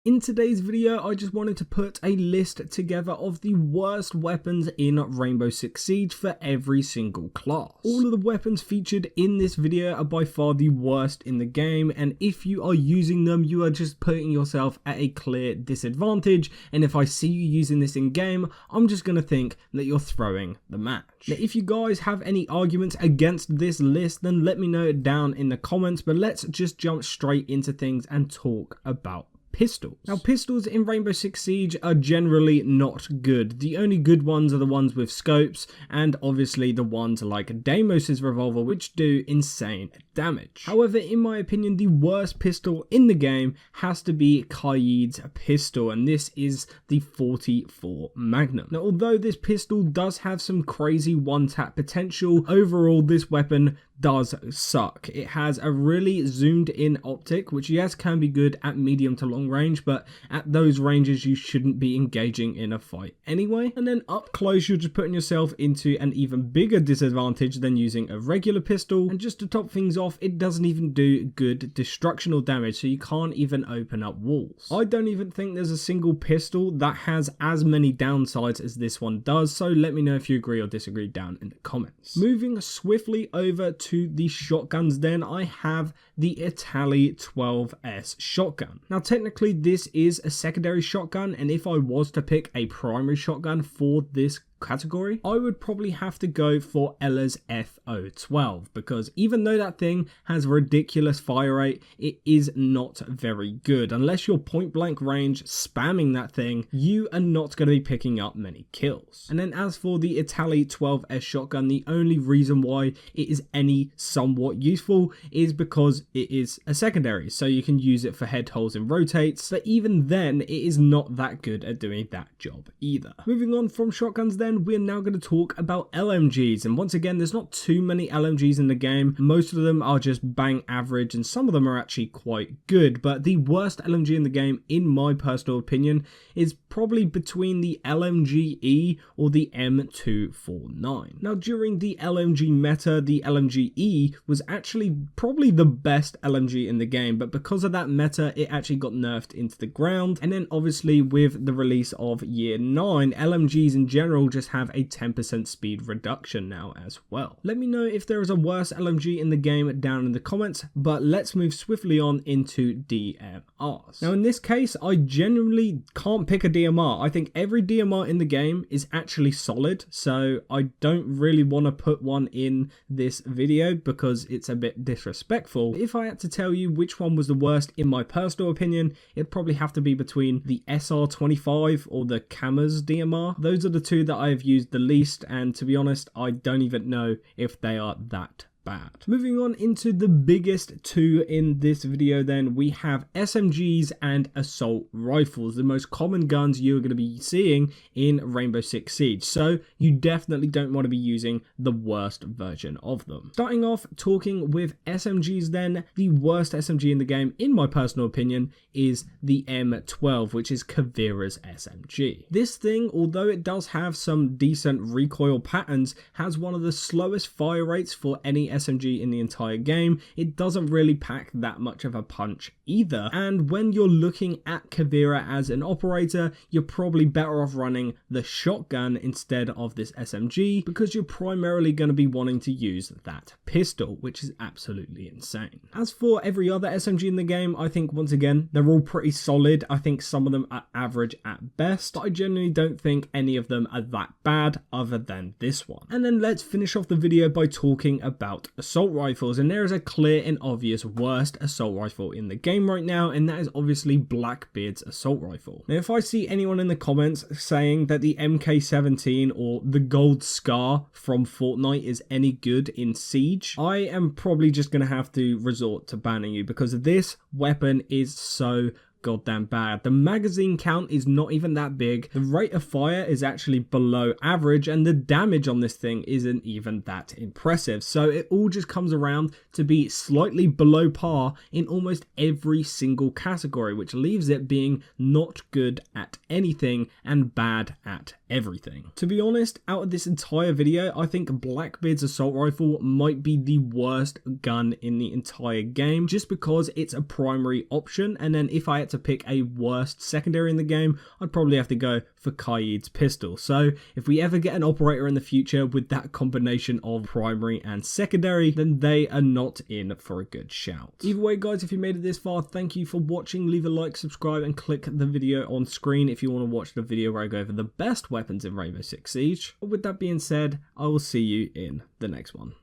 In today's video, I just wanted to put a list together of the worst weapons in Rainbow Six Siege for every single class. All of the weapons featured in this video are by far the worst in the game, and if you are using them, you are just putting yourself at a clear disadvantage, and if I see you using this in game, I'm just going to think that you're throwing the match. Now, if you guys have any arguments against this list, then let me know it down in the comments, but let's just jump straight into things and talk about pistols. Now, pistols in Rainbow Six Siege are generally not good. The only good ones are the ones with scopes, and obviously the ones like Deimos' revolver, which do insane damage. However, in my opinion, the worst pistol in the game has to be Kaid's pistol, and this is the 44 Magnum. Now, although this pistol does have some crazy one-tap potential, overall this weapon does suck. It has a really zoomed in optic, which yes can be good at medium to long range, but at those ranges you shouldn't be engaging in a fight anyway. And then up close you're just putting yourself into an even bigger disadvantage than using a regular pistol. And just to top things off, it doesn't even do good destructional damage, so you can't even open up walls. I don't even think there's a single pistol that has as many downsides as this one does, so let me know if you agree or disagree down in the comments. Moving swiftly over to the shotguns, then I have the Italy 12S shotgun. Now technically this is a secondary shotgun, and if I was to pick a primary shotgun for this category, I would probably have to go for Ella's FO12, because even though that thing has ridiculous fire rate, it is not very good. Unless you're point blank range spamming that thing, you are not going to be picking up many kills. And then as for the Italy 12S shotgun, the only reason why it is any somewhat useful is because it is a secondary, so you can use it for head holes and rotates, but even then it is not that good at doing that job either. Moving on from shotguns then, we're now going to talk about LMGs, and once again there's not too many LMGs in the game. Most of them are just bang average and some of them are actually quite good, but the worst LMG in the game in my personal opinion is probably between the LMG-E or the M249. Now during the LMG meta, the LMG-E was actually probably the best LMG in the game, but because of that meta it actually got nerfed into the ground, and then obviously with the release of year 9, LMGs in general just have a 10% speed reduction now as well. Let me know if there is a worse LMG in the game down in the comments, but let's move swiftly on into DMRs. Now in this case, I genuinely can't pick a DMR. I think every DMR in the game is actually solid, so I don't really want to put one in this video because it's a bit disrespectful. If I had to tell you which one was the worst in my personal opinion, it'd probably have to be between the SR25 or the Kamaz DMR. Those are the two that I've used the least, and to be honest, I don't even know if they are that bad. Moving on into the biggest two in this video then, we have SMGs and assault rifles, the most common guns you're going to be seeing in Rainbow Six Siege, so you definitely don't want to be using the worst version of them. Starting off talking with SMGs then, the worst SMG in the game in my personal opinion is the M12, which is Kavira's SMG. This thing, although it does have some decent recoil patterns, has one of the slowest fire rates for any SMG in the entire game. It doesn't really pack that much of a punch either, and when you're looking at Kavira as an operator, you're probably better off running the shotgun instead of this SMG, because you're primarily going to be wanting to use that pistol, which is absolutely insane. As for every other SMG in the game, I think once again they're all pretty solid. I think some of them are average at best, but I genuinely don't think any of them are that bad other than this one. And then let's finish off the video by talking about assault rifles, and there is a clear and obvious worst assault rifle in the game right now, and that is obviously Blackbeard's assault rifle. Now if I see anyone in the comments saying that the MK17 or the Gold Scar from Fortnite is any good in Siege, I am probably just going to have to resort to banning you, because this weapon is so goddamn bad. The magazine count is not even that big, the rate of fire is actually below average, and the damage on this thing isn't even that impressive. So it all just comes around to be slightly below par in almost every single category, which leaves it being not good at anything and bad at everything. To be honest, out of this entire video, I think Blackbeard's assault rifle might be the worst gun in the entire game, just because it's a primary option, and then if I had to pick a worst secondary in the game, I'd probably have to go for Qaid's pistol. So if we ever get an operator in the future with that combination of primary and secondary, then they are not in for a good shout. Either way guys, if you made it this far, thank you for watching. Leave a like, subscribe, and click the video on screen if you want to watch the video where I go over the best weapons in Rainbow Six Siege. With that being said, I will see you in the next one.